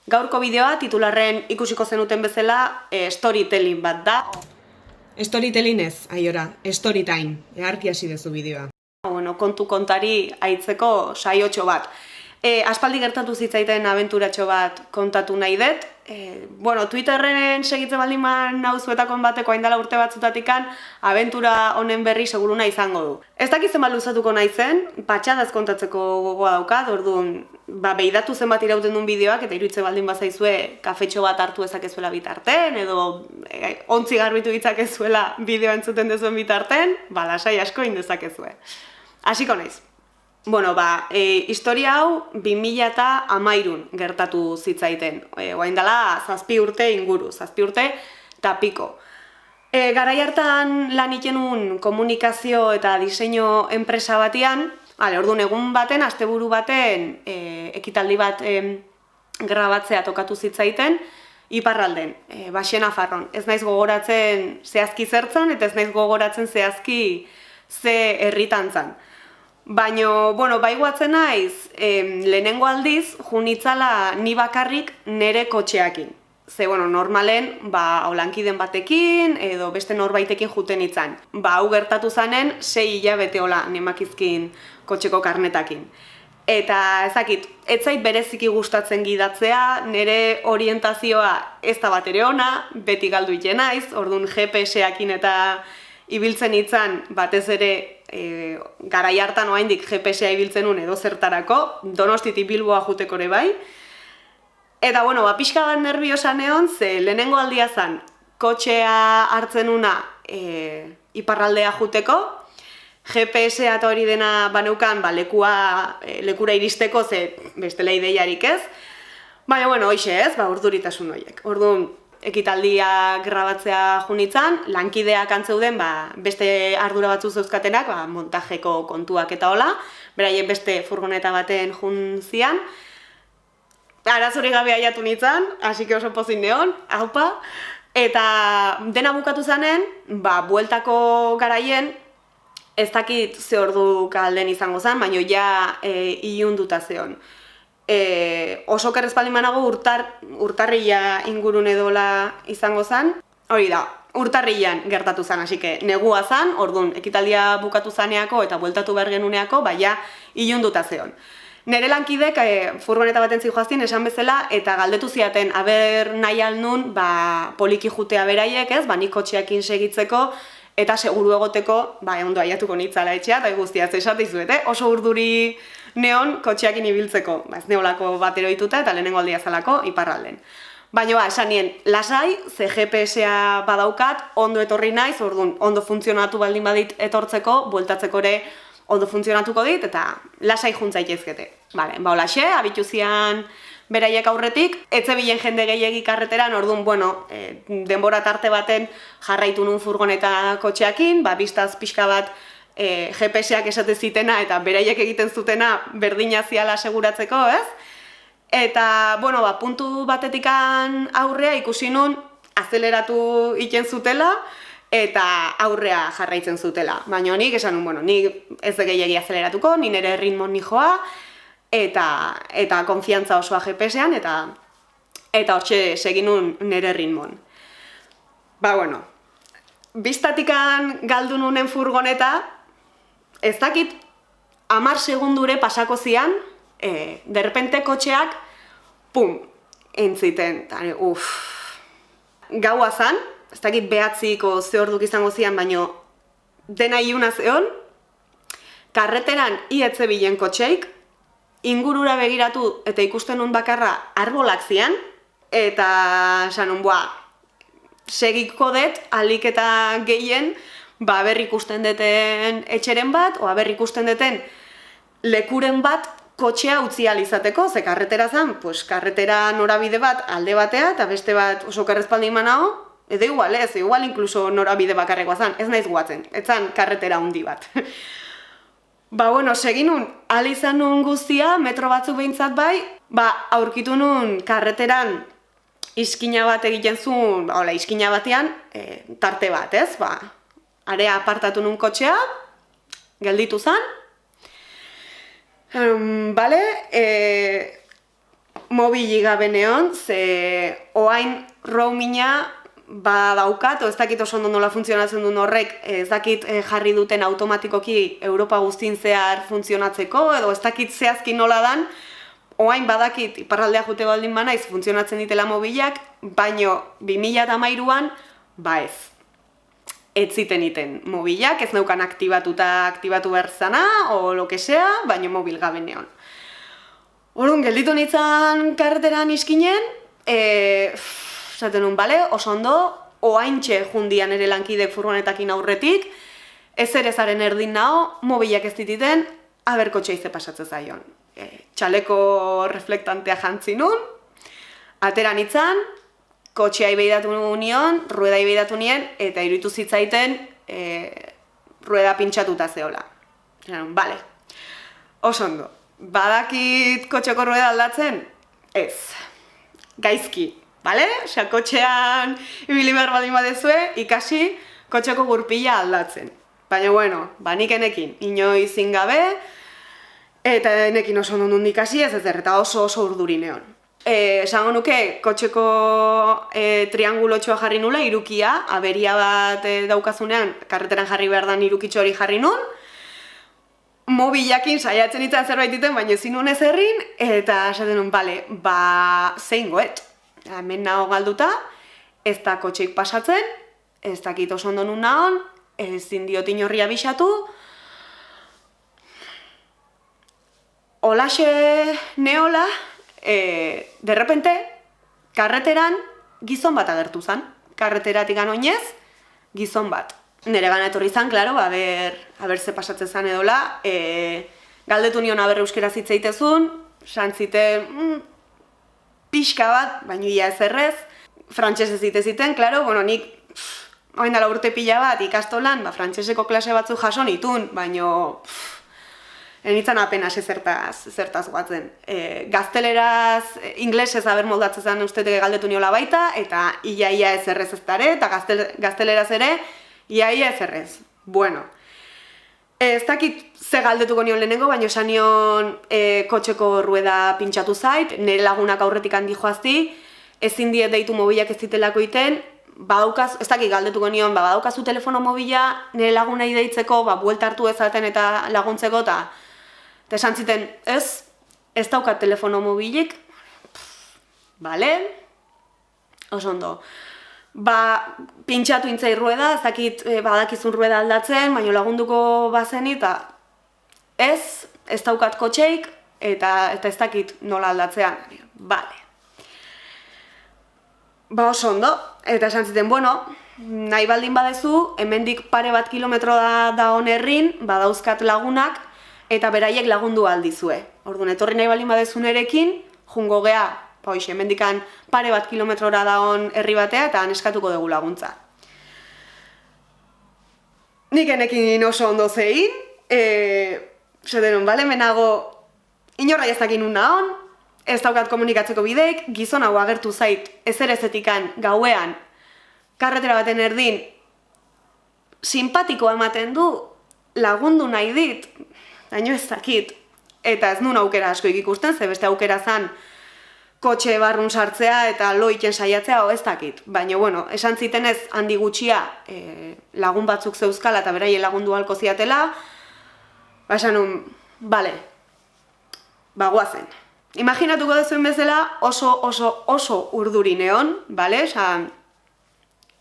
Gaurko bideoa titularren ikusiko zenuten bezala storytelling bat da. Storytelling ez, aiora, storytime, eharki hasi dezu bideoa. Kontu kontari aitzeko saiotxo bat. Aspaldi gertatu zitzaiten abenturatxo bat kontatu nahi dut. Twitterren segitze baldin nauzuetakon bateko haindala urte batzutatikan abentura honen berri seguruna izango du. Ez dakit zenbat luzatuko naizen, patxadaz kontatzeko gogoa daukat, orduan behidatu zenbat irauten duen bideoak eta iruditzen baldin bazaizue kafetxo bat hartu ezakezuela bitarten edo ontzi garbitu ditzakezuela bideoa entzuten dezuen bitarten, lasai asko indezakezue. Hasiko naiz. Historia hau 2013 gertatu zitzaiten. Oain dela 7 urte inguru, 7 urte eta piko. Garai hartan lan ikenun komunikazio eta diseinu enpresa batean, orduan egun baten, asteburu baten, ekitaldi bat grabatzea tokatu zitzaiten, iparralden, Baxena Farron. Ez naiz gogoratzen zehazki zertzen, eta ez naiz gogoratzen zehazki ze herritan zan. Baina, bai guatzen naiz, lehenengo aldiz, junitzala ni bakarrik nere kotxeakin. Ze, normalen, holankiden batekin, edo beste norbaitekin juten itzan. Hau gertatu zanen, 6 hilabete hola nemakizkin kotxeko karnetakin. Eta ezakit, ez zait bereziki gustatzen gidatzea, nire orientazioa ez da bat ere ona, beti galdu iten naiz, orduan GPS-eakin eta ibiltzen itzan batez ere garai hartan oraindik GPS-a ibiltzen nun edo zertarako, Donostitik Bilboa juteko ere bai. Eta pixka bat nerviosa neon, ze lehenengo aldia zan, kotxea hartzen una iparraldea juteko, GPS-a eta hori dena baneukan lekura iristeko, ze bestela ideiarik ez. Baina, hoxe ez, urduritasun horiek. Orduan, ekitaldia grabatzea junitzan, lankideak antzeuden beste ardura batzu zeuzkatenak, montajeko kontuak eta hola, beraiek beste furgoneta baten juntzian. Arazorik gabe aiatu nitzan, hasi oso pozin neon, haupa. Eta dena bukatu zanen, bueltako garaien, ez dakit ze ordu kalden izango zen, baina ja ilunduta zeon. Oso kerrezpaldin manago urtarrila ingurun edola izango zen. Hori da, urtarrilan gertatu zen, hasi que negua zen, orduan ekitaldia bukatu zaneako eta bueltatu behar genuneako, ilunduta zeon. Nere lankidek furgoneta baten zijoaztin esan bezala eta galdetu ziaten aber nahi aldun poliki jutea beraiek ez, nik kotxeakin segitzeko eta seguru egoteko ondo aiatuko nitzala etxea eta guztiaz esatizuete, oso urduri neon kotxeakin ibiltzeko, ez neolako bat eroituta eta lehenengo aldia zalako iparralden. Baina esan nien, lasai, ze GPS-a badaukat, ondo etorri naiz, orduan ondo funtzionatu baldin badit etortzeko, bueltatzeko ere ondo funtzionatuko dit, eta lasai juntzaitezkete. Holaxe, abitu zian beraiek aurretik, etzebilen jende gehiegi karreteran, orduan, denbora tarte baten jarraitu nun furgoneta kotxeakin, biztaz pixka bat GPS-ak esate zitena eta beraiek egiten zutena berdina ziala aseguratzeko, ez? Eta, puntu batetikan aurrea ikusi nun azeleratu iten zutela eta aurrea jarraitzen zutela. Baina nik esan nun, nik ez gehiegi azeleratuko, ni nire ritmon nijoa eta konfiantza osoa GPS-ean eta hortxe segin nun nire ritmon. Biztatikan galdu nunen furgoneta, ez dakit 10 segundure pasako zian, derrepente kotxeak, pum, entziten, gaua zan, ez dakit 9 ze orduk izango zian, baino dena iluna zeon, karreteran ietzebilen kotxeik, ingurura begiratu eta ikusten nun bakarra arbolak zian, eta esan nun, segiko dut, alik eta gehien, aber ikusten deten etxeren bat, o aber ikusten deten lekuren bat kotxea utzi alizateko, ze karretera zan, karretera norabide bat alde batea, eta beste bat oso karrezpaldi manao, edo igual ez, igual inkluso norabide bakarrekoa zan, ez naiz guatzen, ez zan karretera handi bat. Segin nun, alizan nun guztia, metro batzuk behintzat bai, aurkitu nun karreteran iskina bat egiten zuen, iskina batean, tarte bat, ez? Area apartatu nun kotxea, gelditu zan. mobili gabe neon, ze oain roaminga daukat, ez dakit oso ondo nola funtzionatzen duen horrek, ez dakit jarri duten automatikoki Europa guztin zehar funtzionatzeko, edo ez dakit zehazki nola dan, oain badakit iparraldea jute baldin banaiz funtzionatzen ditela mobilak, baino 2013an, ez. Ez ziten iten mobilak, ez neukan aktibatu behar zana, o lo que sea, baino mobil gabe neon. Orduan, gelditu nintzen karreteran iskinen, esaten nun, bale, oso ondo, oaintxe jundian ere lankidek furgonetakin aurretik, ezaren erdin nao, mobilak ez dititen, aberkotxe ize pasatzen zaion. Txaleko reflektantea jantzi nun, atera nintzen, kotxea ibeidatu nion, rueda ibeidatu nien, eta iruditu zitzaiten rueda pintxatuta zehola. Bale, oso ondo. Badakit kotxeko rueda aldatzen? Ez. Gaizki, bale? Osea, kotxean ibili behar baldin badezue, ikasi kotxeko gurpila aldatzen. Baina, bueno, nik enekin, inoiz gabe, eta enekin oso ondo nundik ikasi ez eta oso urduri neon. Esango nuke, kotxeko triangulotxoa jarri nula, irukia, aberia bat daukazunean, karreteran jarri behar dan irukitxo hori jarri nun, mobilakin saiatzen itzan zerbait iten, baina ezin nun ez errin, eta esaten nun, bale, zein goet. Hemen nago galduta, ez da kotxeik pasatzen, ez dakit oso ondo nun nahon, ezin diot inorri abisatu. Olaxe neola, derrepente, karreteran gizon bat agertu zen. Karreteratik oinez, gizon bat. Nere gana etorri zen, klaro, aber ze pasatzen zen edola, galdetu nion aber euskera zitzeitezun, santziten pixka bat, baina ia ez errez, frantsesez ziteziten, klaro, nik oain dala urte pila bat ikastolan, frantseseko klase batzu jaso nitun, baina enitzen apenas zertaz guatzen. Gazteleraz, inglesez aber moldatzen zen ustete galdetu niola baita, eta ia ez errez ez dare, eta gazteleraz ere, ia ez errez. Bueno, ez dakit ze galdetuko nion lehenengo, baina esan nion kotxeko rueda pintxatu zait, nire lagunak aurretik handi joazti, ezin diet deitu mobilak ez zitelako iten, ez dakit galdetuko nion, badaukazu telefono mobila, nire lagunei deitzeko, buelta hartu ezaten eta laguntzeko, eta esan ziten, ez daukat telefono mobilik, bale, oso ondo. Pintxatu intzai rueda, ez dakit badakizun rueda aldatzen, baina lagunduko bazeni, eta ez daukat kotxeik, eta ez dakit nola aldatzean. Bale. Oso ondo, eta esan ziten, nahi baldin badezu, hemendik pare bat kilometro da onerrin, badauzkat lagunak, eta beraiek lagundu aldizue. Orduan, etorri nahi baldin badezu nerekin, jungo gea, hemendikan pare bat kilometrora daon herri batea eta han eskatuko dugu laguntza. Nik enekin oso ondo zein, zaten, bale, menago inorra jazakin nun nahon, ez daukat komunikatzeko bideik, gizon hau agertu zait ezerezetikan gauean, karretera baten erdin, simpatikoa ematen du, lagundu nahi dit, baino ez dakit, eta ez nun aukera asko ikusten, ze beste aukera zan, kotxe barrun sartzea eta loiken saiatzea ez dakit. Baina, esan zitenez handi gutxia lagun batzuk zeuzkala eta beraien lagundu halko ziatela, esan nun, bale, guazen. Imaginatuko dezuen bezala oso urduri neon, bale?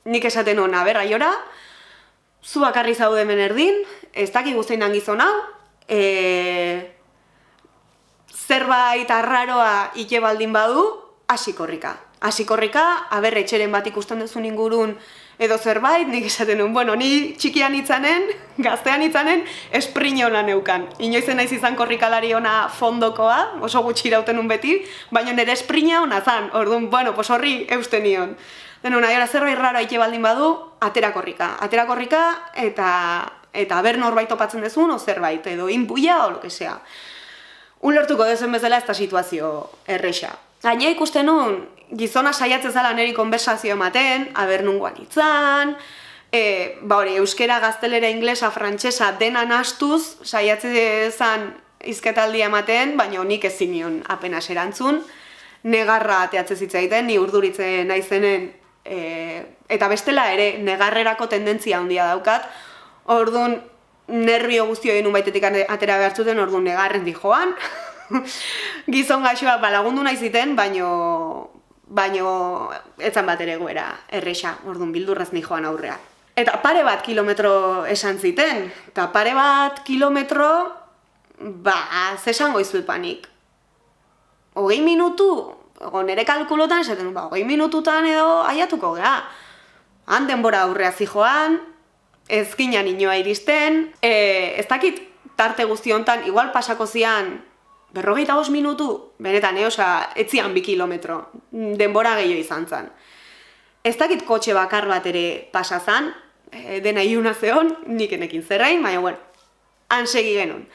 Nik esaten hona, aiora, zu bakarri zaude hemen erdin, ez dakik guztain gizon hau, zerbait arraroa ike baldin badu, hasi korrika. Hasi korrika, etxeren bat ikusten duzun ingurun edo zerbait, nik esaten nuen, ni txikian itzanen, gaztean itzanen, esprino ona neukan. Inoizen naiz izan korrikalari ona fondokoa, oso gutxi irauten nun beti, baina nire esprina ona zan, orduan, horri eusten nion. Denun, zerbait raroa ike baldin badu, atera korrika. Atera korrika eta aber norbait topatzen dezun, o zerbait, edo inbuia, o lo que sea. Ulertuko dezen bezala ez da situazio erresa. Gaina ikusten nun, gizona saiatzen zala niri konversazio ematen, aber nungoan itzan, euskera, gaztelera, inglesa, frantsesa dena nastuz, saiatzen zan izketaldia ematen, baina nik ezin nion apenas erantzun. negarra ateatzen zitzaiten, ni urduritzen naizenen, eta bestela ere negarrerako tendentzia handia daukat, orduan nervio guztio egin baitetik atera behartzuten, orduan negarren di joan, gizon gaixoa lagundu nahi ziten, baino etzan bat ere goera erresa, orduan bildurrez ni joan aurrea. Eta pare bat kilometro esan ziten, eta pare bat kilometro, zesango izuet panik. 20 minutu, nire kalkulotan esaten, 20 minututan edo aiatuko gara. Han denbora aurrea zijoan, ez ginean inoa iristen, ez dakit tarte guzti hontan, igual pasako zian 45 minutu, benetan, etzian 2 kilometro, denbora gehiago izan zen. Ez dakit kotxe bakar bat ere pasa zan, dena iluna zeon, nik enekin zerrain, baina bueno, han segi genuen.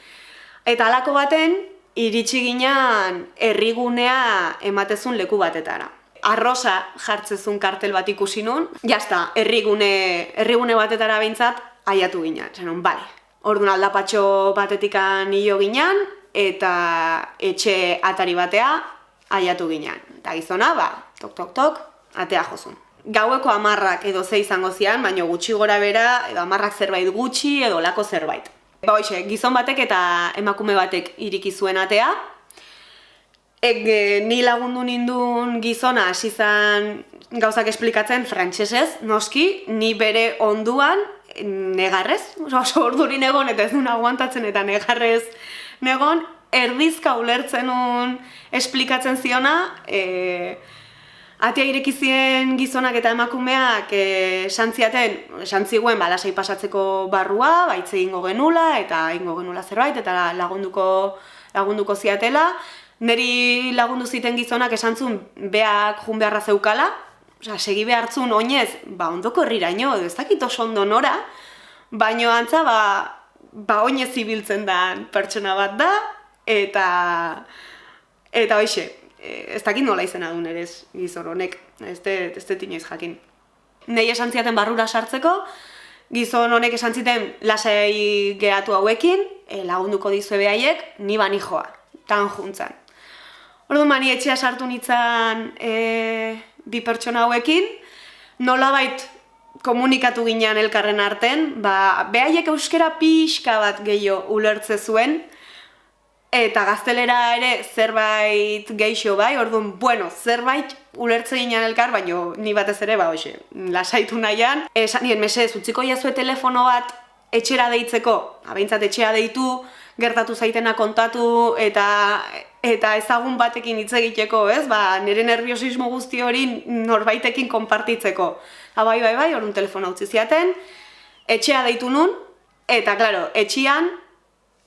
Eta halako baten, iritsi ginean herrigunea ematezun leku batetara. Arrosa jartzezun kartel bat ikusi nun, jazta, herrigune batetara behintzat, aiatu ginean. Zenon, bale, orduan aldapatxo batetikan hilo ginean, eta etxe atari batea aiatu ginean. Eta gizona, tok, tok, tok, atea jozun. Gaueko 10 edo 6 izango zian, baina gutxi gora bera, edo 10 zerbait gutxi, edo lako zerbait. Hoxe, gizon batek eta emakume batek iriki zuen atea. Ni lagundu nindun gizona hasi zan gauzak esplikatzen frantsesez, noski, ni bere onduan negarrez, oso ordurin egon eta ez duen aguantatzen eta negarrez negon, erdizka ulertzen nun esplikatzen ziona, atea ireki zien gizonak eta emakumeak esan ziguen lasai pasatzeko barrua, baitze egingo genula eta egingo genula zerbait eta lagunduko ziatela. Neri lagundu ziten gizonak esan zuen beak jun beharra zeukala, segi behartzun oinez, ondoko herriraino, ez dakit oso ondo nora, baino antza oinez ibiltzen da pertsona bat da, eta hoxe, ez dakit nola izena duen ere gizon honek, ez dut inoiz jakin. Nei esan ziaten barrura sartzeko, gizon honek esan ziten lasai geratu hauekin, lagunduko dizue behaiek, ni bani joa, tan juntzan. Orduan bani etxea sartu nintzen bi pertsona hauekin, nolabait komunikatu ginean elkarren arten, behaiek euskera pixka bat gehiago ulertze zuen, eta gaztelera ere zerbait geixo bai, orduan, zerbait ulertze ginean elkar, baina ni batez ere, lasaitu nahian. Esan nien, mesez, utziko jazue telefono bat etxera deitzeko, behintzat etxea deitu, gertatu zaitena kontatu, eta ezagun batekin hitz egiteko, ez? Nire nerviosismo guzti hori norbaitekin konpartitzeko. Bai, orduan telefona utzi ziaten, etxea deitu nun, eta, klaro, etxean,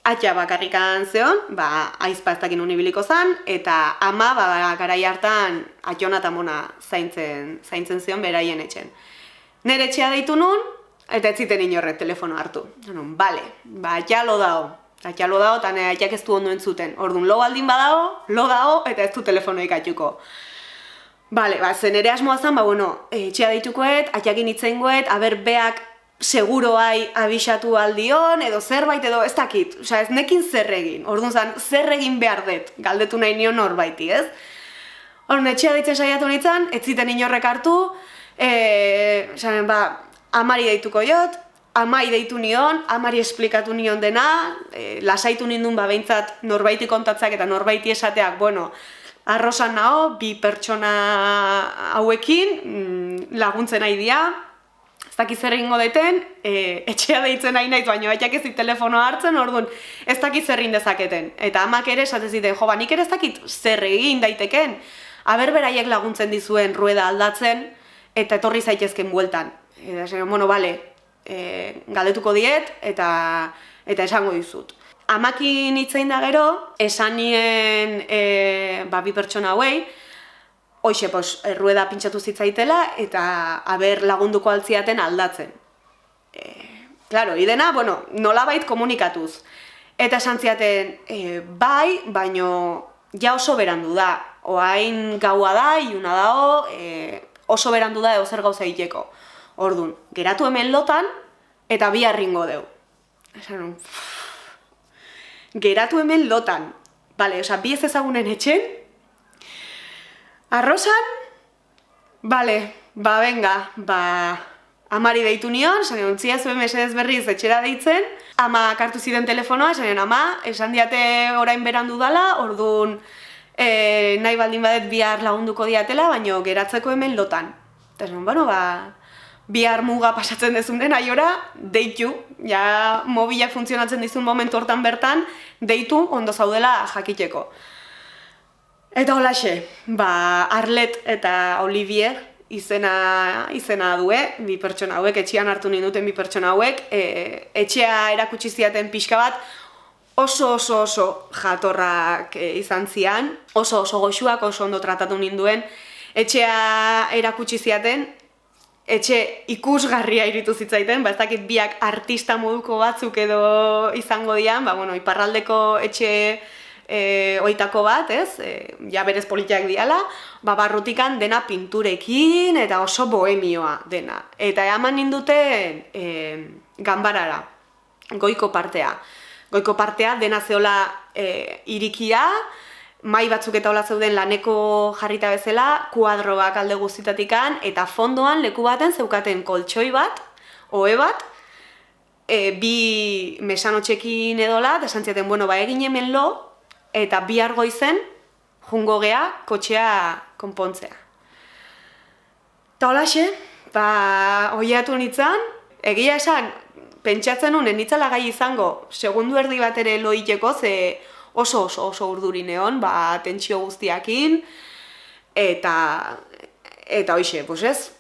atia bakarrikan zeon, aizpaztakin unibiliko zan, eta ama garai hartan ationa eta mona zaintzen zion beraien etxen. Nere etxea deitu nun, eta ez ziten inorrek telefono hartu. Bale, atia lo dao, eta nire atiak ez du ondo entzuten. Orduan, lo baldin badao, lo dao, eta ez du telefonoik atuko. Bale, zen ere asmoa zan, etxea deitukoet, atiakin itzengoet, aber beak seguroai abisatu aldion, edo zerbait, edo ez dakit, ez nekin zer egin, orduan zan, zer egin behar dut, galdetu nahi nion norbaiti, ez? Orduan, etxea deitzen saiatu nintzen, ez ziten inorrek hartu, amari deituko jot, amai deitu nion, amari esplikatu nion dena, lasaitu nindun behintzat norbaiti kontatzak eta norbaiti esateak, arrosan nao, bi pertsona hauekin laguntzen nahi dira, ez dakiz zer egingo deten, etxea deitzen nahi naiz, baina baiak ez dit telefonoa hartzen, orduan ez dakiz zer egin dezaketen. Eta amak ere esatez ziten, nik ere ez dakit zer egin daiteken, aber beraiek laguntzen dizuen rueda aldatzen, eta etorri zaitezken bueltan. Eta bale, galdetuko diet, eta esango dizut. Amakin hitzein da gero, esan nien bi pertsona hauei, hoxe, rueda pintxatu zitzaitela eta aber lagunduko altziaten aldatzen. Claro, idena, nolabait komunikatuz. Eta esan ziaten, bai, baino ja oso berandu da. Oain gaua da, iluna dao, oso berandu da edo zer gauza egiteko. Orduan, geratu hemen lotan eta bi harringo deu. Esan, geratu hemen lotan. Bale, bi ez ezagunen etxen, Arrosan, bale, venga, amari deitu nion, esan ontzia zuen mesedez berriz etxera deitzen, ama kartu ziren telefonoa, esan ama, esan diate orain berandu dala, orduan nahi baldin badet bihar lagunduko diatela, baino geratzeko hemen lotan. Eta esan, bihar muga pasatzen dezunen, aiora, deitu, ja mobilak funtzionatzen dizun momentu hortan bertan, deitu ondo zaudela jakiteko. Eta holaxe, Arlet eta Olivier izena due, bi pertsona hauek, etxean hartu ninduten bi pertsona hauek, etxea erakutsi ziaten pixka bat, oso jatorrak izan zian, oso goxuak, oso ondo tratatu ninduen, etxea erakutsi ziaten, etxe ikusgarria iritu zitzaiten, ez dakit biak artista moduko batzuk edo izango dian, iparraldeko etxe oitako bat, ja berez politiak diala, barrutikan dena pinturekin eta oso bohemioa dena. Eta eman ninduten ganbarara, goiko partea. Goiko partea dena zeola irikia, mai batzuk eta hola zeuden laneko jarrita bezala, kuadroak alde guztitatikan, eta fondoan leku baten zeukaten koltsoi bat, ohe bat, bi mesanotxekin edola, eta esan ziaten, egin hemen lo, eta bihar goizen, jungo gea, kotxea konpontzea. Eta holaxe, oiatu nintzen, egia esan, pentsatzen honen nitzala gai izango, segundu erdi bat ere loiteko, ze oso urduri neon, tentsio guztiakin, eta hoxe, ez?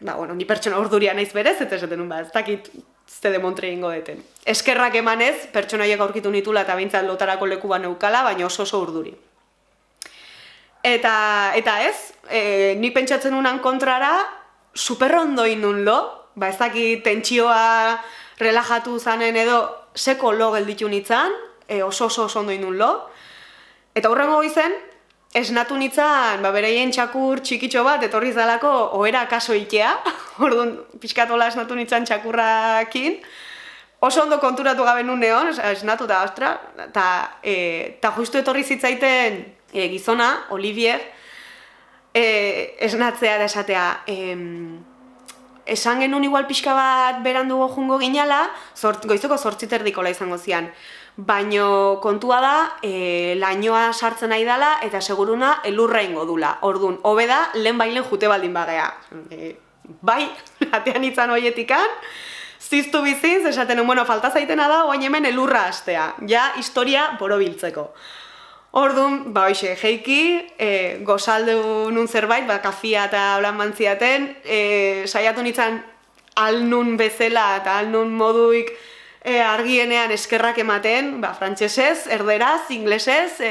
Ni pertsona urduria naiz berez, eta esaten ez dakit zede montre egingo deten. Eskerrak emanez, pertsonaiek aurkitu nitula eta bintzat lotarako leku bat neukala, baina oso urduri. Eta ez, ni pentsatzen unan kontrara, superrondo indun lo, ez dakit tentsioa relajatu zanen edo seko lo gelditu nintzen, oso ondo indun lo. Eta hurrengo izen, esnatu nintzen, bereien txakur txikitxo bat, etorri zalako ohera kaso ikea, orduan pixkatola esnatu nintzen txakurrakin, oso ondo konturatu gabe nun neon, esnatu eta ostra, eta justu etorri zitzaiten gizona, Olivier, esnatzea da esatea, esan genuen igual pixka bat berandugo jungo ginala, goizeko 8:30 izango zian. Baino kontua da, lainoa sartzen nahi dela eta seguruna elurra ingo dula. Orduan, hobe da, lehen bailen jute baldin bagea. Bai, atean itzan hoietikan, ziztu biziz, esaten, falta zaitena da, oain hemen elurra hastea. Ja, historia borobiltzeko. Orduan, hoxe, jeiki, gozaldu nun zerbait, kafia eta holan mantziaten, saiatu nintzen alnun bezala eta alnun moduik argienean eskerrak ematen, frantsesez, erderaz, inglesez,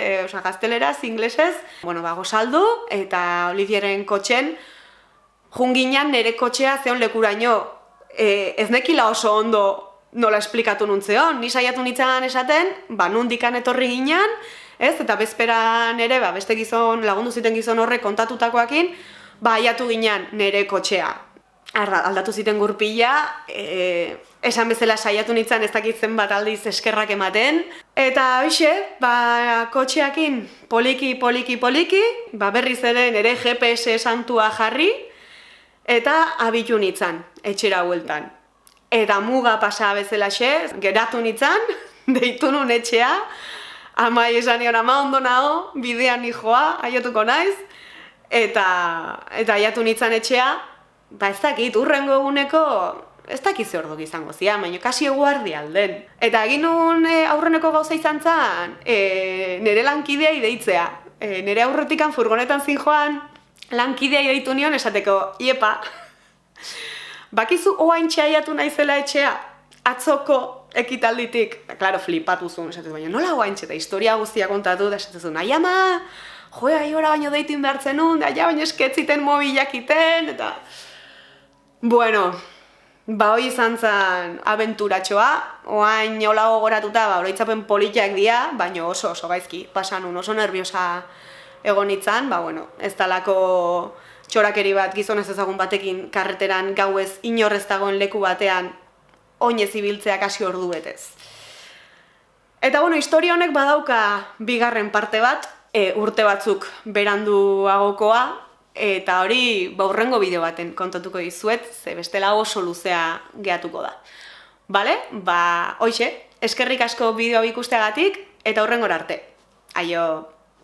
gazteleraz, inglesez. Gozaldu eta Olivieren kotxen, junginan nire kotxea zeon lekuraino, ez nekila oso ondo nola esplikatu nuntzeon, ni saiatu nintzen esaten, nundikan etorri ginen, eta bezperan ere, beste gizon, lagundu ziten gizon horrek kontatutakoakin, aiatu ginen nire kotxea. Aldatu ziten gurpila, esan bezala saiatu nintzen ez dakitzen bat aldiz eskerrak ematen. Eta hoxe, kotxeakin poliki, berriz ere nire GPS santua jarri, eta abitu nintzen, etxera hueltan. Eta muga pasa bezalaxe, geratu nintzen, deitu nun etxea, amai esan nion, ama ondo nago, bidean nijoa, aiatuko naiz, eta aiatu nintzen etxea, ez dakit, urrengo eguneko, ez dakit ze ordok izango zian, baina kasi eguardi alden. Eta egin nun aurreneko gauza izan zen, nire lankidea ideitzea. Nire aurretikan furgonetan zin joan, lankidea ideitu nion esateko, iepa, bakizu oaintxe aiatu naizela etxea, atzoko ekitalditik, klaro, flipatu zuen, esatez, baina nola oaintxe, eta historia guztia kontatu, da esatez zuen, ai ama, aiora baino deitin behartzen nun, baina esketziten mobilak iten, eta... Bueno, hoi izan zen abenturatxoa, oain hola gogoratuta, oroitzapen politiak dira, baina oso gaizki, pasan oso nerviosa egon nintzen, ez talako txorakeri bat gizonez ezagun batekin karreteran gauez inorrez dagoen leku batean oinez ibiltzea kasi ordu betez. Eta historia honek badauka bigarren parte bat, urte batzuk beranduagokoa, eta hori hurrengo bideo baten kontatuko dizuet, ze bestela oso luzea gehatuko da. Bale? Hoxe, eskerrik asko bideo ikusteagatik eta hurrengora arte. Aio!